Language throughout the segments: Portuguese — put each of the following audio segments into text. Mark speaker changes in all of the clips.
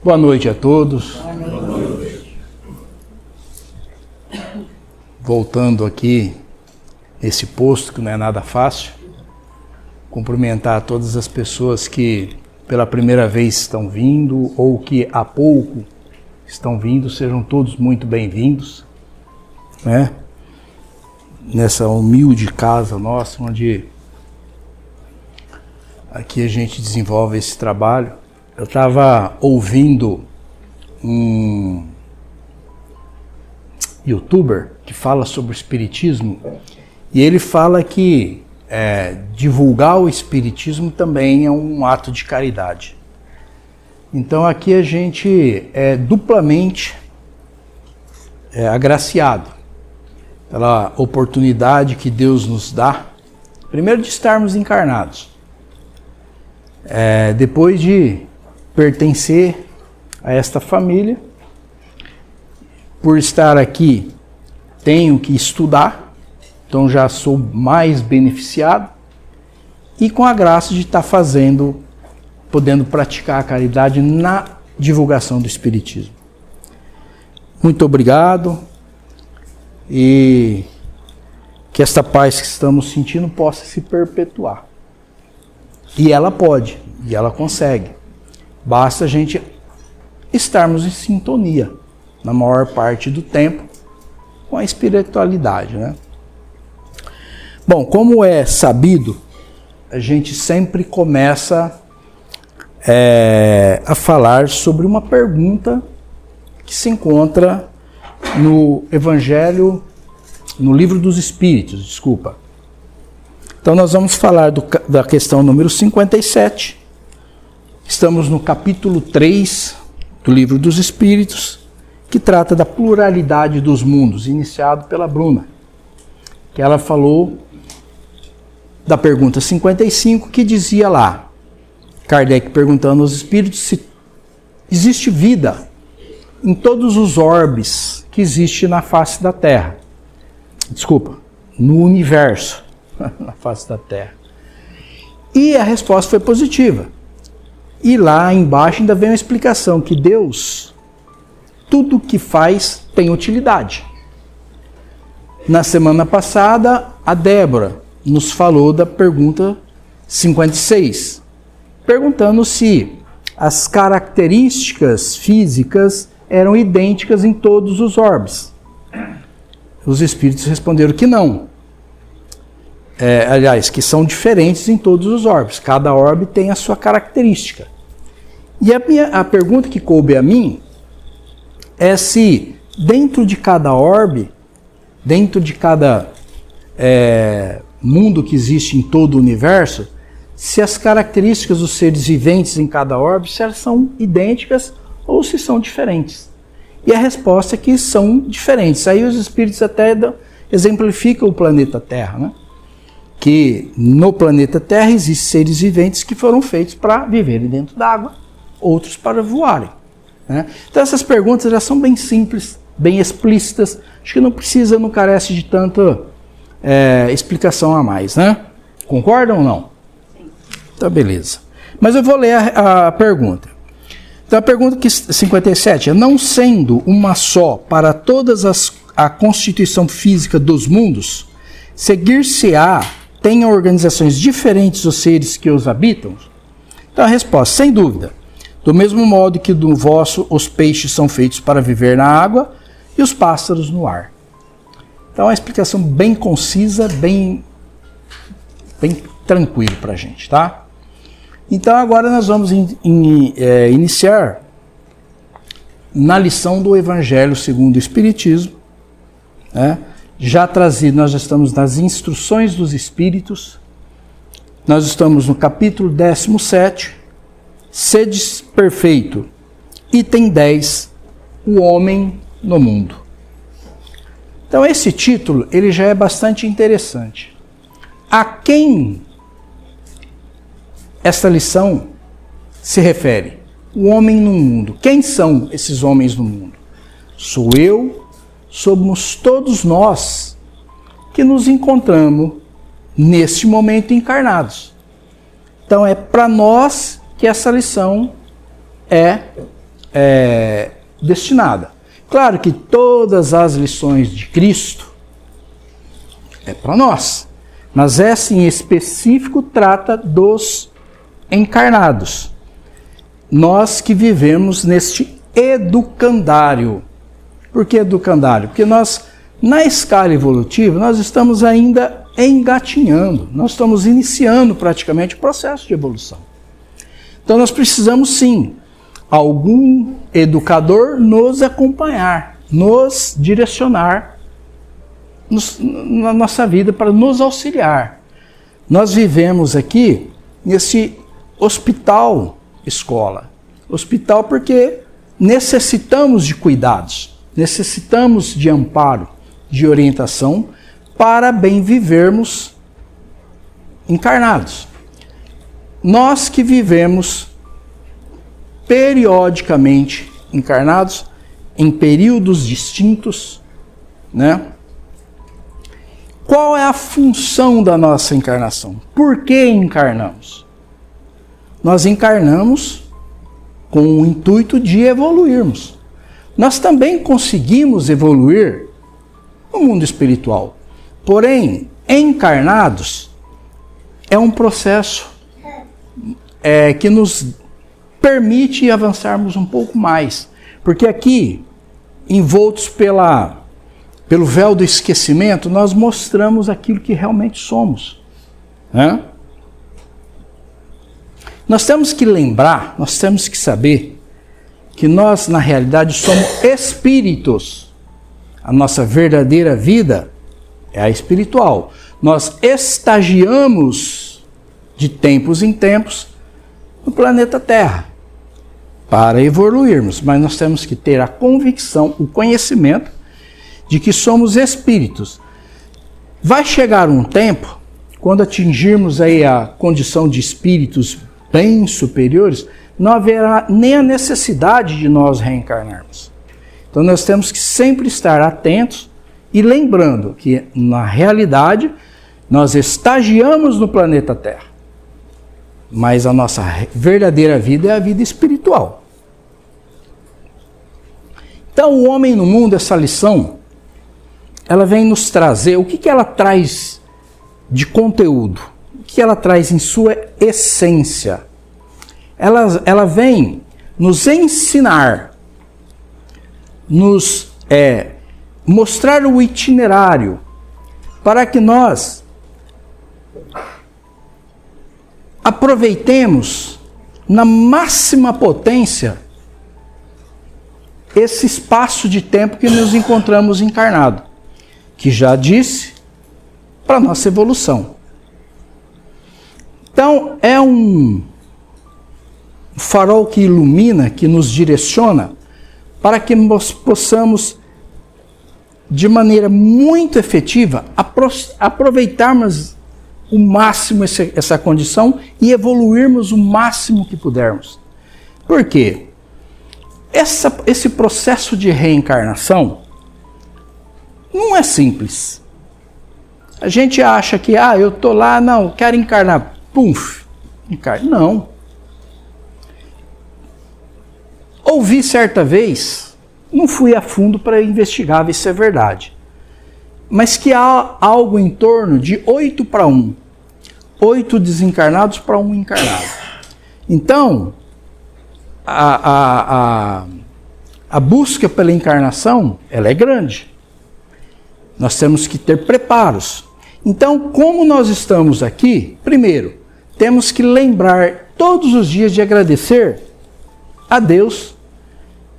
Speaker 1: Boa noite a todos.
Speaker 2: Boa noite.
Speaker 1: Voltando aqui nesse posto que não é nada fácil, cumprimentar todas as pessoas que pela primeira vez estão vindo ou que há pouco estão vindo, sejam todos muito bem-vindos, né? Nessa humilde casa nossa, onde aqui a gente desenvolve esse trabalho. Eu estava ouvindo um youtuber que fala sobre o espiritismo e ele fala que divulgar o espiritismo também é um ato de caridade. Então aqui a gente é duplamente agraciado pela oportunidade que Deus nos dá, primeiro de estarmos encarnados, depois de pertencer a esta família. Por estar aqui, tenho que estudar, então já sou mais beneficiado, e com a graça de estar podendo praticar a caridade na divulgação do Espiritismo. Muito obrigado, e que esta paz que estamos sentindo possa se perpetuar. E ela pode, e ela consegue. Basta a gente estarmos em sintonia, na maior parte do tempo, com a espiritualidade, né? Bom, como é sabido, a gente sempre começa a falar sobre uma pergunta que se encontra no Evangelho, no Livro dos Espíritos, desculpa. Então nós vamos falar da questão número 57. Estamos no capítulo 3 do Livro dos Espíritos, que trata da pluralidade dos mundos, iniciado pela Bruna, que ela falou da pergunta 55, que dizia lá, Kardec perguntando aos espíritos se existe vida em todos os orbes que existe na face da Terra. Desculpa, no universo, na face da Terra. E a resposta foi positiva. E lá embaixo ainda vem uma explicação que Deus, tudo que faz tem utilidade. Na semana passada, a Débora nos falou da pergunta 56, perguntando se as características físicas eram idênticas em todos os orbes. Os espíritos responderam que não. Aliás, que são diferentes em todos os orbes. Cada orbe tem a sua característica. E a pergunta que coube a mim é se dentro de cada orbe, dentro de cada mundo que existe em todo o universo, se as características dos seres viventes em cada orbe, se elas são idênticas ou se são diferentes. E a resposta é que são diferentes. Aí os espíritos até exemplificam o planeta Terra, né? Que no planeta Terra existem seres viventes que foram feitos para viverem dentro d'água, outros para voarem, né? Então essas perguntas já são bem simples, bem explícitas, acho que não carece de tanta explicação a mais, né? Concordam ou não? Sim. Então beleza. Mas eu vou ler a pergunta. Então a pergunta 57 é: não sendo uma só para todas a constituição física dos mundos, seguir-se-á tenham organizações diferentes os seres que os habitam? Então a resposta, sem dúvida. Do mesmo modo que do vosso os peixes são feitos para viver na água e os pássaros no ar. Então é uma explicação bem concisa, bem tranquilo para a gente, tá? Então agora nós vamos iniciar na lição do Evangelho segundo o Espiritismo, né? Já trazido, nós já estamos nas instruções dos Espíritos, nós estamos no capítulo 17, Sedes perfeito, item 10, o homem no mundo. Então esse título, ele já é bastante interessante. A quem esta lição se refere? O homem no mundo. Quem são esses homens no mundo? Sou eu, somos todos nós que nos encontramos neste momento encarnados. Então é para nós que essa lição é destinada. Claro que todas as lições de Cristo é para nós, mas essa em específico trata dos encarnados. Nós que vivemos neste educandário. Por que educandário? Porque nós, na escala evolutiva, nós estamos ainda engatinhando, nós estamos iniciando praticamente o processo de evolução. Então nós precisamos sim, algum educador nos acompanhar, nos direcionar na nossa vida para nos auxiliar. Nós vivemos aqui nesse hospital escola. Hospital porque necessitamos de cuidados, necessitamos de amparo, de orientação para bem vivermos encarnados. Nós que vivemos periodicamente encarnados, em períodos distintos, né? Qual é a função da nossa encarnação? Por que encarnamos? Nós encarnamos com o intuito de evoluirmos. Nós também conseguimos evoluir no mundo espiritual. Porém, encarnados é um processo que nos permite avançarmos um pouco mais. Porque aqui, envoltos pelo véu do esquecimento, nós mostramos aquilo que realmente somos. Né? Nós temos que lembrar, nós temos que saber que nós, na realidade, somos espíritos. A nossa verdadeira vida é a espiritual. Nós estagiamos de tempos em tempos no planeta Terra para evoluirmos, mas nós temos que ter a convicção, o conhecimento de que somos espíritos. Vai chegar um tempo, quando atingirmos aí a condição de espíritos bem superiores, não haverá nem a necessidade de nós reencarnarmos. Então nós temos que sempre estar atentos e lembrando que, na realidade, nós estagiamos no planeta Terra. Mas a nossa verdadeira vida é a vida espiritual. Então, o Homem no Mundo, essa lição, ela vem nos trazer, o que ela traz de conteúdo? O que ela traz em sua essência? Ela vem nos ensinar, nos mostrar o itinerário para que nós aproveitemos na máxima potência esse espaço de tempo que nos encontramos encarnado, que já disse, para a nossa evolução. Então, é um farol que ilumina, que nos direciona, para que nós possamos, de maneira muito efetiva, aproveitarmos o máximo essa condição e evoluirmos o máximo que pudermos. Por quê? Esse processo de reencarnação não é simples. A gente acha que, eu estou lá, não, quero encarnar, encarna. Não. Ouvi certa vez, não fui a fundo para investigar ver se é verdade, mas que há algo em torno de 8 para 1. 8 desencarnados para 1 encarnado. Então, a busca pela encarnação, ela é grande. Nós temos que ter preparos. Então, como nós estamos aqui, primeiro, temos que lembrar todos os dias de agradecer a Deus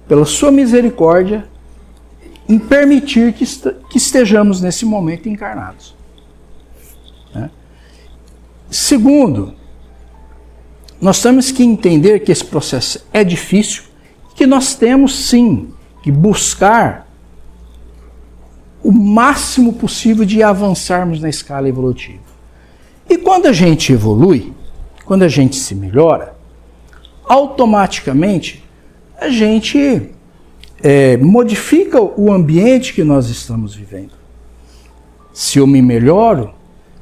Speaker 1: pela sua misericórdia em permitir que estejamos nesse momento encarnados. Segundo, nós temos que entender que esse processo é difícil, que nós temos sim que buscar o máximo possível de avançarmos na escala evolutiva. E quando a gente evolui, quando a gente se melhora, automaticamente a gente modifica o ambiente que nós estamos vivendo. Se eu me melhoro,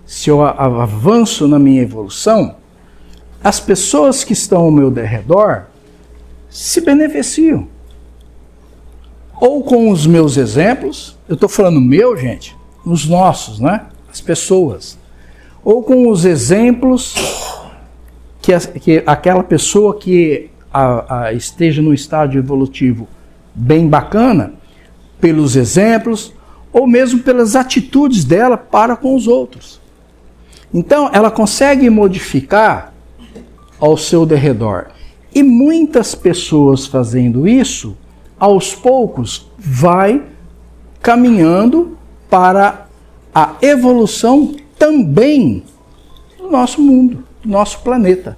Speaker 1: se eu avanço na minha evolução, as pessoas que estão ao meu redor se beneficiam. ou com os meus exemplos, eu estou falando meu, gente, os nossos, né? As pessoas, ou com os exemplos que aquela pessoa que esteja no estágio evolutivo bem bacana, pelos exemplos, ou mesmo pelas atitudes dela para com os outros. Então, ela consegue modificar ao seu derredor. E muitas pessoas fazendo isso, aos poucos, vai caminhando para a evolução também do nosso mundo, do nosso planeta.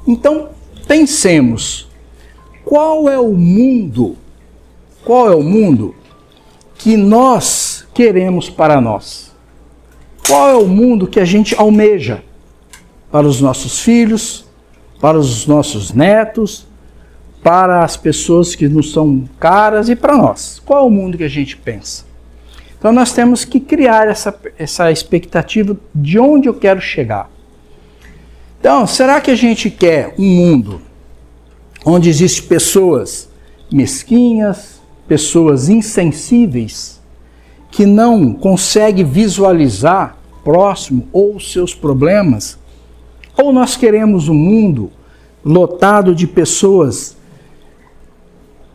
Speaker 1: Então, pensemos, qual é o mundo que nós queremos para nós? Qual é o mundo que a gente almeja para os nossos filhos, para os nossos netos, para as pessoas que nos são caras e para nós? Qual é o mundo que a gente pensa? Então nós temos que criar essa expectativa de onde eu quero chegar. Então, será que a gente quer um mundo onde existem pessoas mesquinhas, pessoas insensíveis, que não conseguem visualizar próximo ou seus problemas? Ou nós queremos um mundo lotado de pessoas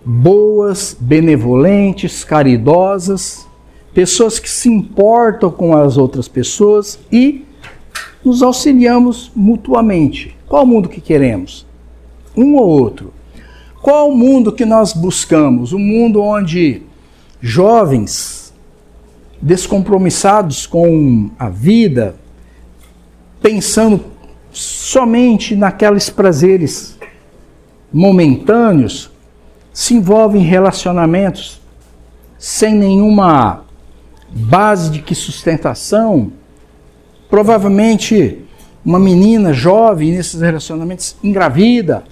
Speaker 1: boas, benevolentes, caridosas, pessoas que se importam com as outras pessoas e nos auxiliamos mutuamente? Qual o mundo que queremos? Um ou outro? Qual o mundo que nós buscamos? Um mundo onde jovens descompromissados com a vida, pensando somente naqueles prazeres momentâneos, se envolvem em relacionamentos sem nenhuma base de que sustentação. Provavelmente uma menina jovem nesses relacionamentos engravida,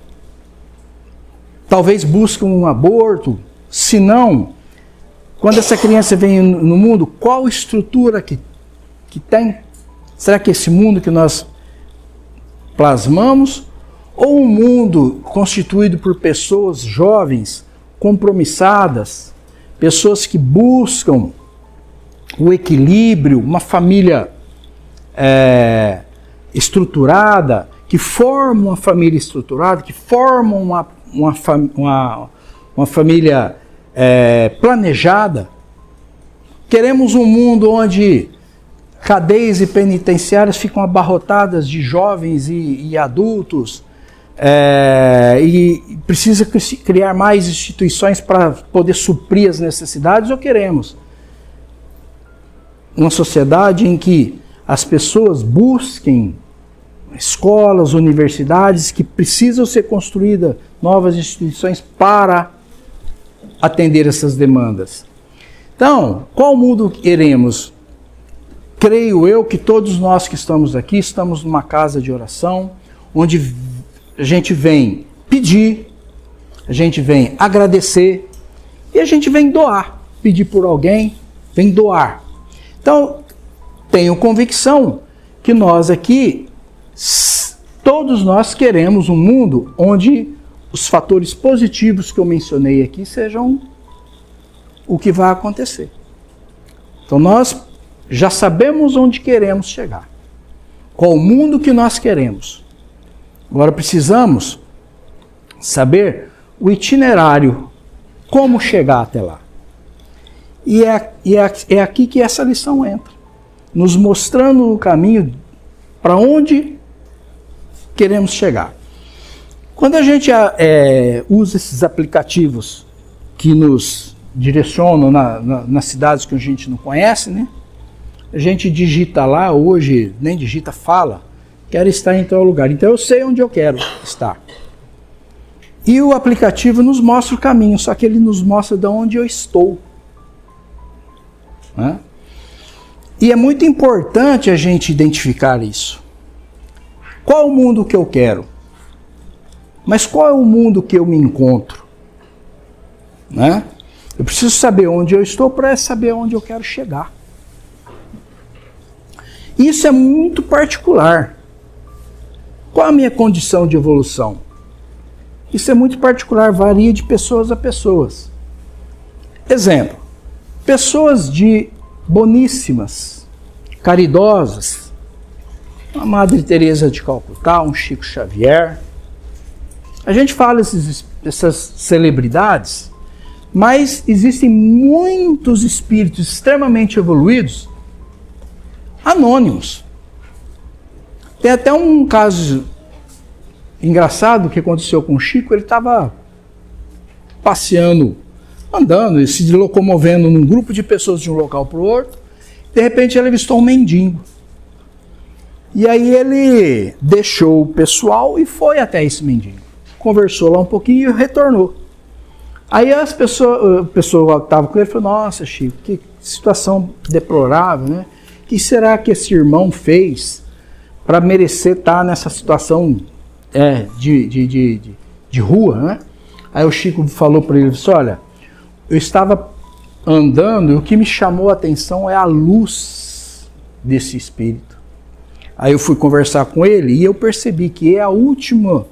Speaker 1: talvez busque um aborto. Se não, quando essa criança vem no mundo, qual estrutura que tem? Será que esse mundo que nós plasmamos, ou um mundo constituído por pessoas jovens, compromissadas, pessoas que buscam o equilíbrio, uma família estruturada, que formam uma família estruturada, que formam uma família planejada? Queremos um mundo onde cadeias e penitenciárias ficam abarrotadas de jovens e adultos, e precisa criar mais instituições para poder suprir as necessidades? Ou queremos uma sociedade em que as pessoas busquem escolas, universidades, que precisam ser construídas novas instituições para atender essas demandas? Então, qual mundo queremos? Creio eu que todos nós que estamos aqui estamos numa casa de oração, onde a gente vem pedir, a gente vem agradecer e a gente vem doar. Pedir por alguém, vem doar. Então, tenho convicção que nós aqui, todos nós queremos um mundo onde os fatores positivos que eu mencionei aqui sejam o que vai acontecer. Então nós já sabemos onde queremos chegar, qual o mundo que nós queremos. Agora precisamos saber o itinerário, como chegar até lá. E é aqui que essa lição entra, nos mostrando o caminho para onde queremos chegar. Quando a gente usa esses aplicativos que nos direcionam nas cidades que a gente não conhece, né? A gente digita lá, hoje nem digita, fala, quero estar em tal lugar. Então eu sei onde eu quero estar. E o aplicativo nos mostra o caminho, só que ele nos mostra de onde eu estou. Né? E é muito importante a gente identificar isso. Qual o mundo que eu quero? Mas qual é o mundo que eu me encontro? Né? Eu preciso saber onde eu estou para saber onde eu quero chegar. Isso é muito particular. Qual a minha condição de evolução? Isso é muito particular, varia de pessoas a pessoas. Exemplo, pessoas boníssimas, caridosas, a Madre Teresa de Calcutá, um Chico Xavier. A gente fala essas celebridades, mas existem muitos espíritos extremamente evoluídos, anônimos. Tem até um caso engraçado que aconteceu com o Chico. Ele estava passeando, andando, se locomovendo num grupo de pessoas de um local para o outro. De repente ele avistou um mendigo. E aí ele deixou o pessoal e foi até esse mendigo. Conversou lá um pouquinho e retornou. Aí o pessoal que estava com ele falou: nossa, Chico, que situação deplorável, né? O que será que esse irmão fez para merecer estar nessa situação de rua, né? Aí o Chico falou para ele, disse: olha, eu estava andando e o que me chamou a atenção é a luz desse espírito. Aí eu fui conversar com ele e eu percebi que é a última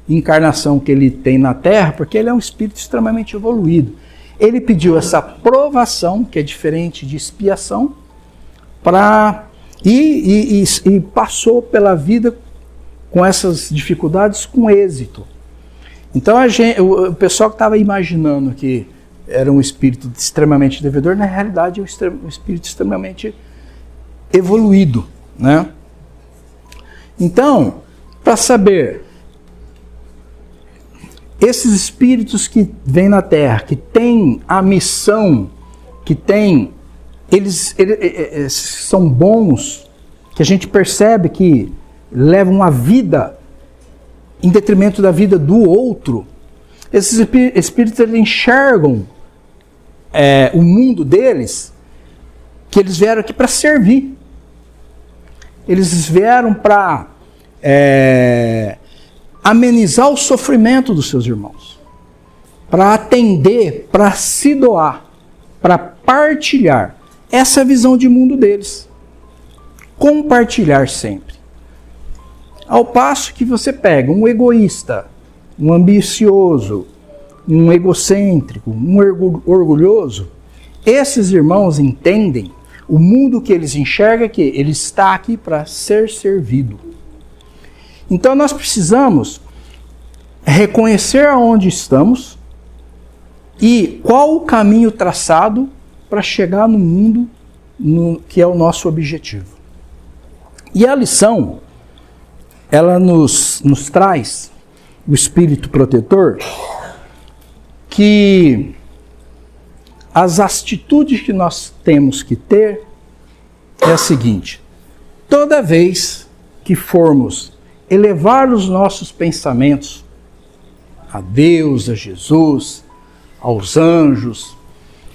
Speaker 1: encarnação que ele tem na Terra, porque ele é um espírito extremamente evoluído. Ele pediu essa provação, que é diferente de expiação, e passou pela vida com essas dificuldades com êxito. Então o pessoal que estava imaginando que era um espírito extremamente devedor, na realidade é um espírito extremamente evoluído, né? Então, para saber, esses espíritos que vêm na Terra, que têm a missão, que têm, eles são bons, que a gente percebe que levam uma vida em detrimento da vida do outro. Esses espíritos, eles enxergam o mundo deles, que eles vieram aqui para servir. Eles vieram para amenizar o sofrimento dos seus irmãos, para atender, para se doar, para partilhar. Essa é a visão de mundo deles. Compartilhar sempre. Ao passo que você pega um egoísta, um ambicioso, um egocêntrico, um orgulhoso, esses irmãos entendem o mundo que eles enxergam, que ele está aqui para ser servido. Então nós precisamos reconhecer aonde estamos e qual o caminho traçado para chegar no mundo que é o nosso objetivo. E a lição, ela nos traz o espírito protetor, que as atitudes que nós temos que ter é a seguinte: toda vez que formos elevar os nossos pensamentos a Deus, a Jesus, aos anjos,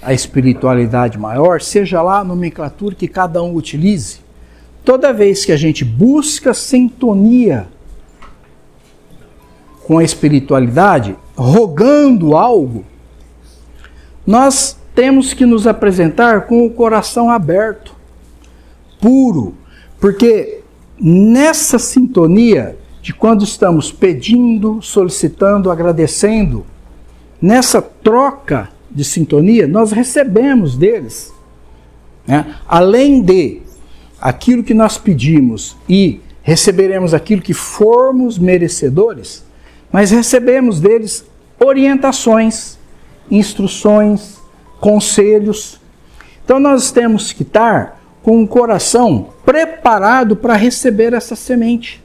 Speaker 1: à espiritualidade maior, seja lá a nomenclatura que cada um utilize, toda vez que a gente busca sintonia com a espiritualidade, rogando algo, nós temos que nos apresentar com o coração aberto, puro, porque nessa sintonia de quando estamos pedindo, solicitando, agradecendo, nessa troca de sintonia, nós recebemos deles, né? Além de aquilo que nós pedimos e receberemos aquilo que formos merecedores, mas recebemos deles orientações, instruções, conselhos. Então nós temos que estar com o coração preparado para receber essa semente.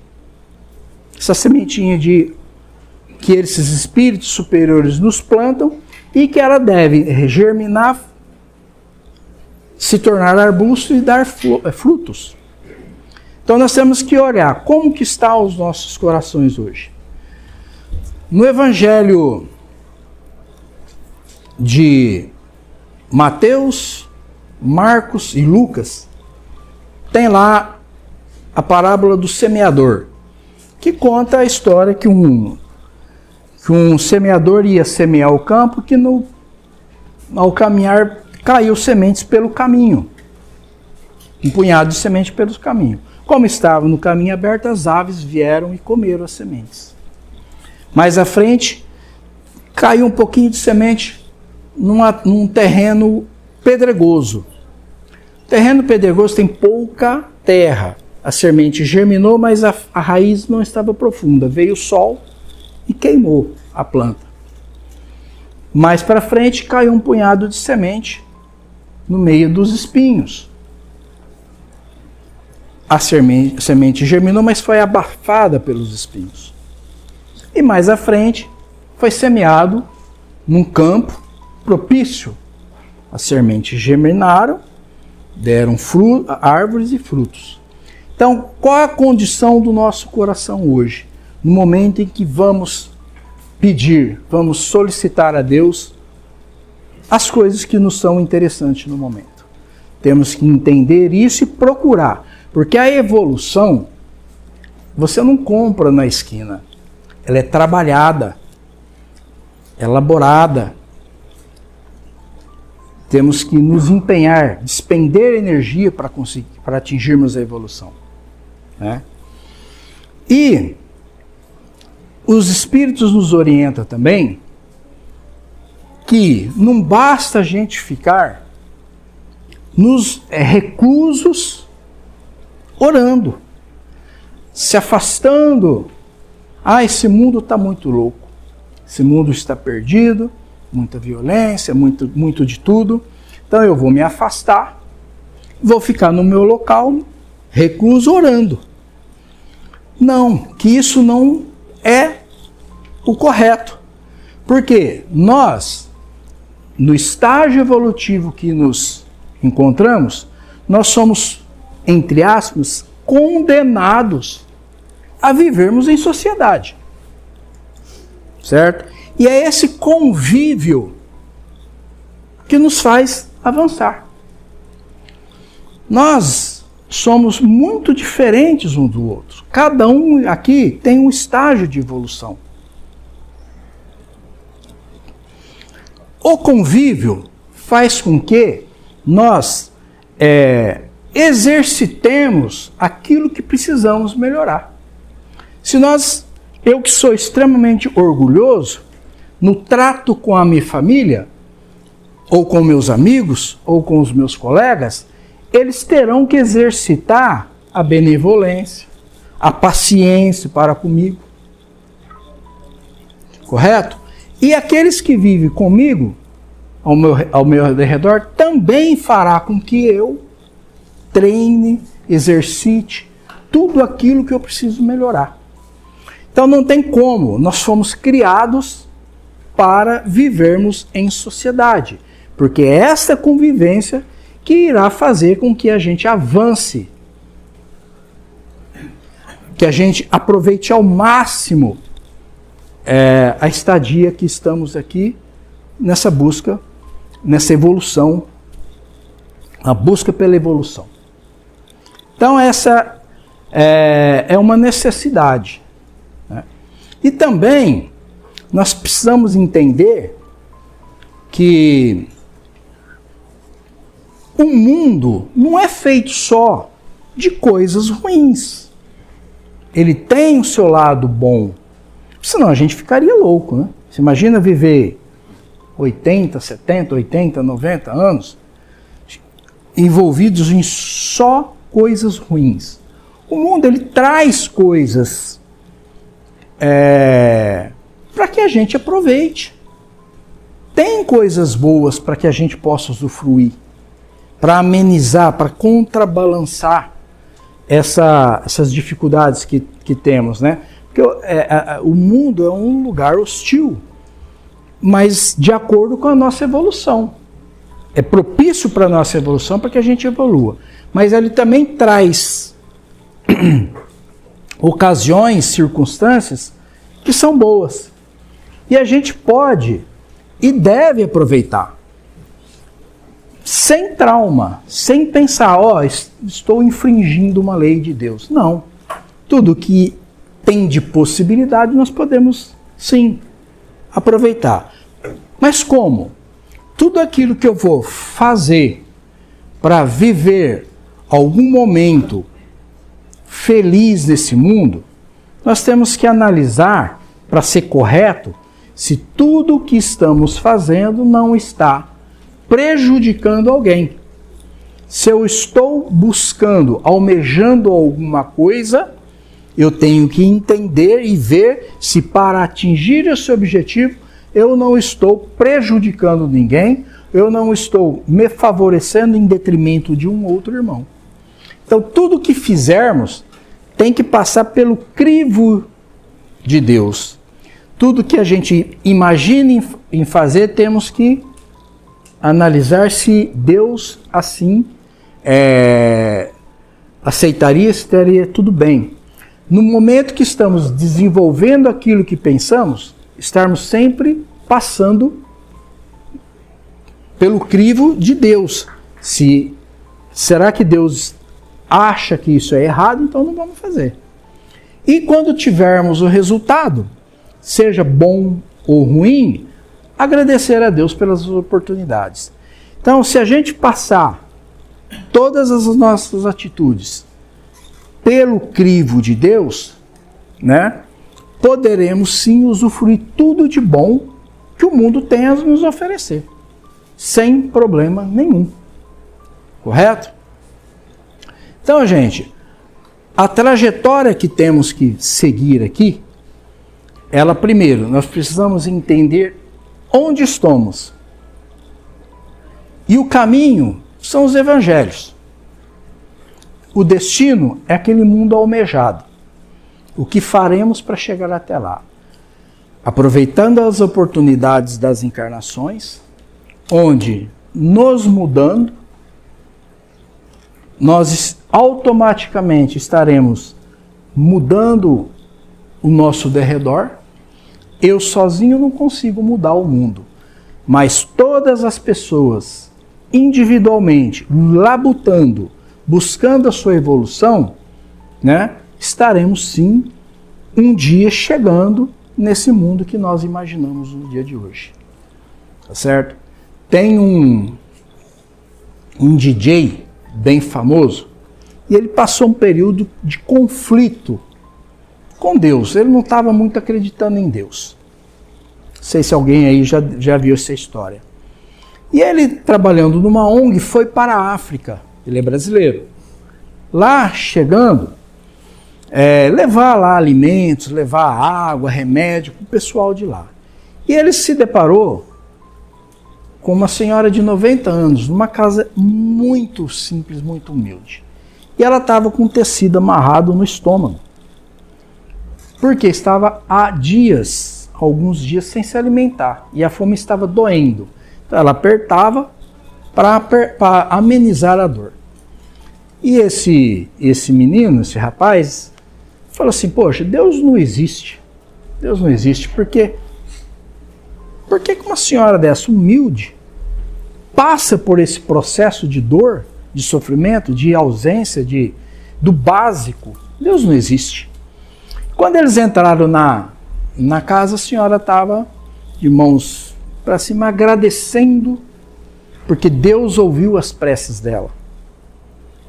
Speaker 1: Essa sementinha que esses espíritos superiores nos plantam e que ela deve germinar, se tornar arbusto e dar frutos. Então nós temos que olhar como que estão os nossos corações hoje. No Evangelho de Mateus, Marcos e Lucas, tem lá a parábola do semeador, que conta a história que um semeador ia semear o campo, que ao caminhar caiu sementes pelo caminho, um punhado de semente pelo caminho. Como estava no caminho aberto, as aves vieram e comeram as sementes. Mais à frente, caiu um pouquinho de semente num terreno pedregoso. O terreno pedregoso tem pouca terra. A semente germinou, mas a raiz não estava profunda. Veio o sol e queimou a planta. Mais para frente caiu um punhado de semente no meio dos espinhos. A semente germinou, mas foi abafada pelos espinhos. E mais à frente foi semeado num campo propício. As sementes germinaram, deram árvores e frutos. Então, qual é a condição do nosso coração hoje? No momento em que vamos pedir, vamos solicitar a Deus as coisas que nos são interessantes no momento. Temos que entender isso e procurar. Porque a evolução, você não compra na esquina. Ela é trabalhada, elaborada. Temos que nos empenhar, despender energia para atingirmos a evolução. Né? E os Espíritos nos orientam também que não basta a gente ficar nos reclusos orando, se afastando. Esse mundo está muito louco, esse mundo está perdido, muita violência, muito de tudo. Então eu vou me afastar, vou ficar no meu local, recluso, orando. Não, que isso não é o correto. Porque nós, no estágio evolutivo que nos encontramos, nós somos, entre aspas, condenados a vivermos em sociedade. Certo? E é esse convívio que nos faz avançar. Nós somos muito diferentes um do outro. Cada um aqui tem um estágio de evolução. O convívio faz com que nós exercitemos aquilo que precisamos melhorar. Se eu que sou extremamente orgulhoso, no trato com a minha família, ou com meus amigos, ou com os meus colegas, eles terão que exercitar a benevolência, a paciência para comigo. Correto? E aqueles que vivem comigo, ao meu redor, também fará com que eu treine, exercite tudo aquilo que eu preciso melhorar. Então não tem como, nós fomos criados para vivermos em sociedade, porque é essa convivência que irá fazer com que a gente avance, que a gente aproveite ao máximo a estadia que estamos aqui nessa busca, nessa evolução, a busca pela evolução. Então essa é uma necessidade. Né? E também nós precisamos entender que o mundo não é feito só de coisas ruins. Ele tem o seu lado bom. Senão a gente ficaria louco, né? Você imagina viver 80, 70, 80, 90 anos envolvidos em só coisas ruins. O mundo, ele traz coisas para que a gente aproveite. Tem coisas boas para que a gente possa usufruir, para amenizar, para contrabalançar essas dificuldades que temos, né? Porque o mundo é um lugar hostil, mas de acordo com a nossa evolução. É propício para a nossa evolução, para que a gente evolua. Mas ele também traz ocasiões, circunstâncias que são boas. E a gente pode e deve aproveitar. Sem trauma, sem pensar, estou infringindo uma lei de Deus. Não. Tudo que tem de possibilidade nós podemos, sim, aproveitar. Mas como? Tudo aquilo que eu vou fazer para viver algum momento feliz nesse mundo, nós temos que analisar, para ser correto, se tudo o que estamos fazendo não está prejudicando alguém. Se eu estou buscando, almejando alguma coisa, eu tenho que entender e ver se para atingir esse objetivo eu não estou prejudicando ninguém, eu não estou me favorecendo em detrimento de um outro irmão. Então tudo que fizermos tem que passar pelo crivo de Deus. Tudo que a gente imagina em fazer, temos que analisar se Deus assim aceitaria, se estaria tudo bem. No momento que estamos desenvolvendo aquilo que pensamos, estarmos sempre passando pelo crivo de Deus. Será que Deus acha que isso é errado? Então não vamos fazer. E quando tivermos o resultado, seja bom ou ruim, agradecer a Deus pelas oportunidades. Então, se a gente passar todas as nossas atitudes pelo crivo de Deus, né, poderemos sim usufruir tudo de bom que o mundo tem a nos oferecer, sem problema nenhum. Correto? Então, gente, a trajetória que temos que seguir aqui, ela primeiro, nós precisamos entender onde estamos. E o caminho são os evangelhos. O destino é aquele mundo almejado. O que faremos para chegar até lá? Aproveitando as oportunidades das encarnações, onde nos mudando, nós automaticamente estaremos mudando o nosso derredor. Eu sozinho não consigo mudar o mundo, mas todas as pessoas individualmente, labutando, buscando a sua evolução, né, estaremos sim um dia chegando nesse mundo que nós imaginamos no dia de hoje. Tá certo? Tem um DJ bem famoso e ele passou um período de conflito com Deus. Ele não estava muito acreditando em Deus. Não sei se alguém aí já viu essa história. E ele, trabalhando numa ONG, foi para a África. Ele é brasileiro. Lá, chegando, levar lá alimentos, levar água, remédio para o pessoal de lá. E ele se deparou com uma senhora de 90 anos, numa casa muito simples, muito humilde. E ela estava com um tecido amarrado no estômago. Porque estava há dias, alguns dias, sem se alimentar. E a fome estava doendo. Então ela apertava para amenizar a dor. E esse menino, esse rapaz, falou assim, poxa, Deus não existe. Deus não existe. Por que uma senhora dessa, humilde, passa por esse processo de dor, de sofrimento, de ausência, do básico? Deus não existe. Quando eles entraram na casa, a senhora estava de mãos para cima, agradecendo, porque Deus ouviu as preces dela.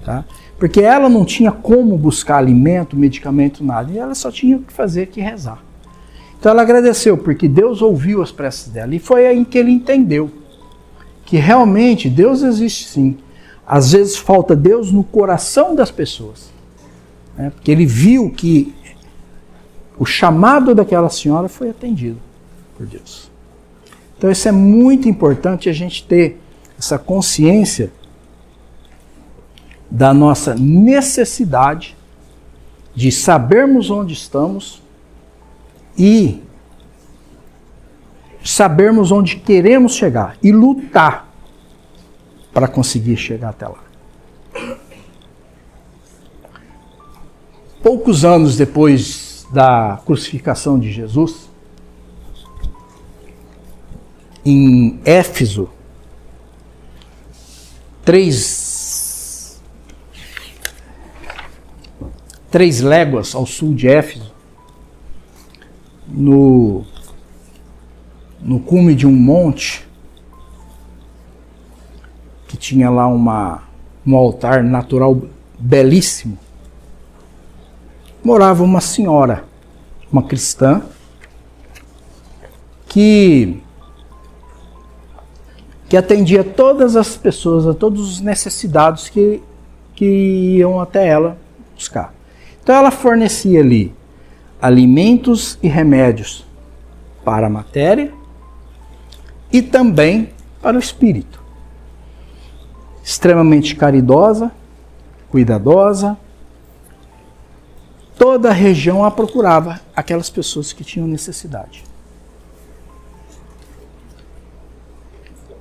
Speaker 1: Tá? Porque ela não tinha como buscar alimento, medicamento, nada. E ela só tinha que fazer que rezar. Então ela agradeceu, porque Deus ouviu as preces dela. E foi aí que ele entendeu que realmente Deus existe sim. Às vezes falta Deus no coração das pessoas. Né? Porque ele viu que o chamado daquela senhora foi atendido por Deus. Então isso é muito importante, a gente ter essa consciência da nossa necessidade de sabermos onde estamos e sabermos onde queremos chegar e lutar para conseguir chegar até lá. Poucos anos depois da crucificação de Jesus, em Éfeso, 3 léguas ao sul de Éfeso, no cume de um monte, que tinha lá um altar natural belíssimo, morava uma senhora, uma cristã, que atendia todas as pessoas, a todos os necessitados que iam até ela buscar. Então ela fornecia ali alimentos e remédios para a matéria e também para o espírito. Extremamente caridosa, cuidadosa. Toda a região a procurava, aquelas pessoas que tinham necessidade.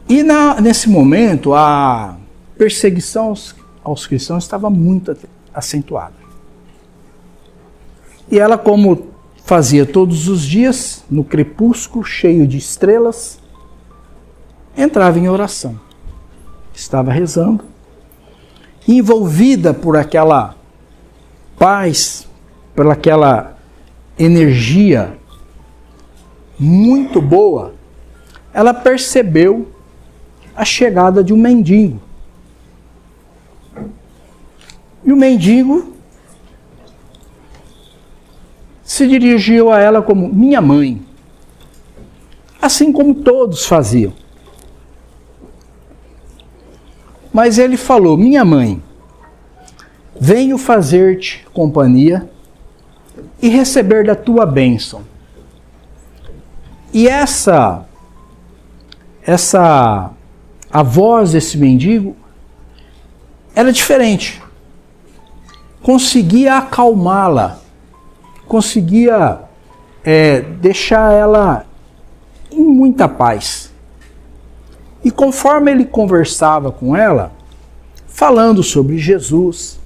Speaker 1: E nesse momento, a perseguição aos cristãos estava muito acentuada. E ela, como fazia todos os dias, no crepúsculo, cheio de estrelas, entrava em oração. Estava rezando, envolvida por aquela paz, por aquela energia muito boa, ela percebeu a chegada de um mendigo. E o mendigo se dirigiu a ela como minha mãe, assim como todos faziam. Mas ele falou, minha mãe, venho fazer-te companhia e receber da tua bênção. E a voz desse mendigo era diferente. Conseguia acalmá-la, conseguia deixar ela em muita paz. E conforme ele conversava com ela, falando sobre Jesus,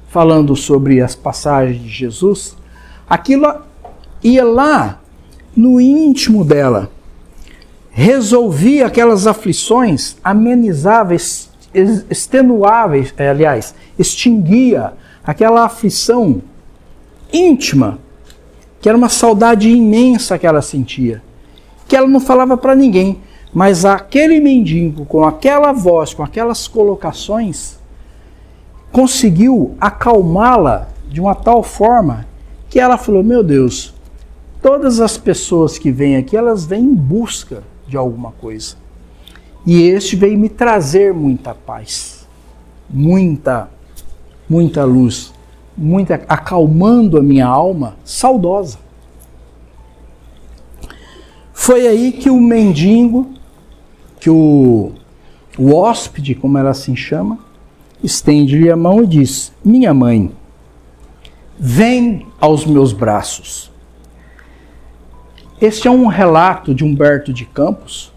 Speaker 1: falando sobre as passagens de Jesus, aquilo ia lá no íntimo dela, resolvia aquelas aflições, amenizava, extenuáveis, extinguia aquela aflição íntima, que era uma saudade imensa que ela sentia, que ela não falava para ninguém, mas aquele mendigo, com aquela voz, com aquelas colocações, conseguiu acalmá-la de uma tal forma que ela falou, meu Deus, todas as pessoas que vêm aqui, elas vêm em busca de alguma coisa. E este veio me trazer muita paz, muita luz, acalmando a minha alma saudosa. Foi aí que o mendigo, que o hóspede, como ela assim chama, estende-lhe a mão e diz, minha mãe, vem aos meus braços. Este é um relato de Humberto de Campos,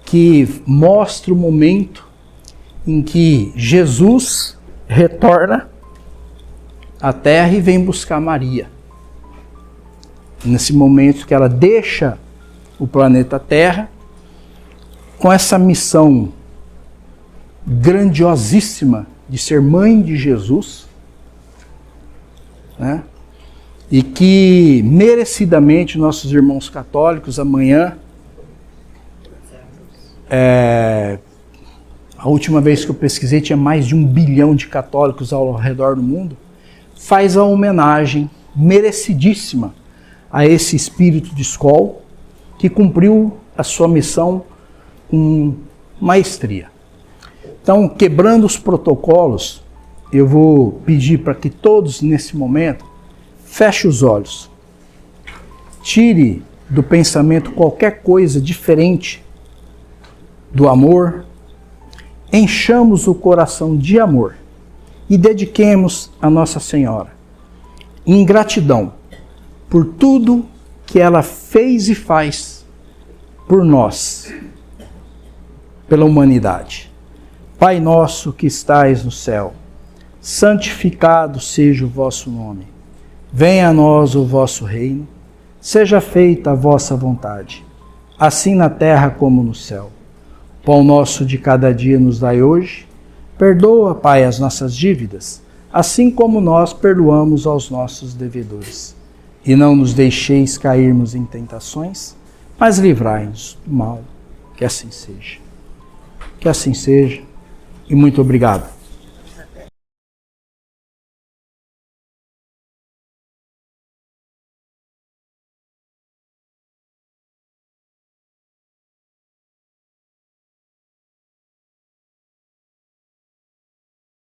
Speaker 1: que mostra o momento em que Jesus retorna à terra e vem buscar Maria. Nesse momento que ela deixa o planeta Terra, com essa missão grandiosíssima de ser mãe de Jesus, né? E que merecidamente nossos irmãos católicos amanhã, a última vez que eu pesquisei tinha mais de 1 bilhão de católicos ao redor do mundo, faz a homenagem merecidíssima a esse espírito de escola que cumpriu a sua missão com maestria. Então, quebrando os protocolos, eu vou pedir para que todos nesse momento feche os olhos, tire do pensamento qualquer coisa diferente do amor, enchamos o coração de amor e dediquemos a Nossa Senhora em gratidão por tudo que ela fez e faz por nós, pela humanidade. Pai nosso que estais no céu, santificado seja o vosso nome. Venha a nós o vosso reino, seja feita a vossa vontade, assim na terra como no céu. Pão nosso de cada dia nos dai hoje, perdoa, Pai, as nossas dívidas, assim como nós perdoamos aos nossos devedores. E não nos deixeis cairmos em tentações, mas livrai-nos do mal. Que assim seja. Que assim seja. E muito obrigado.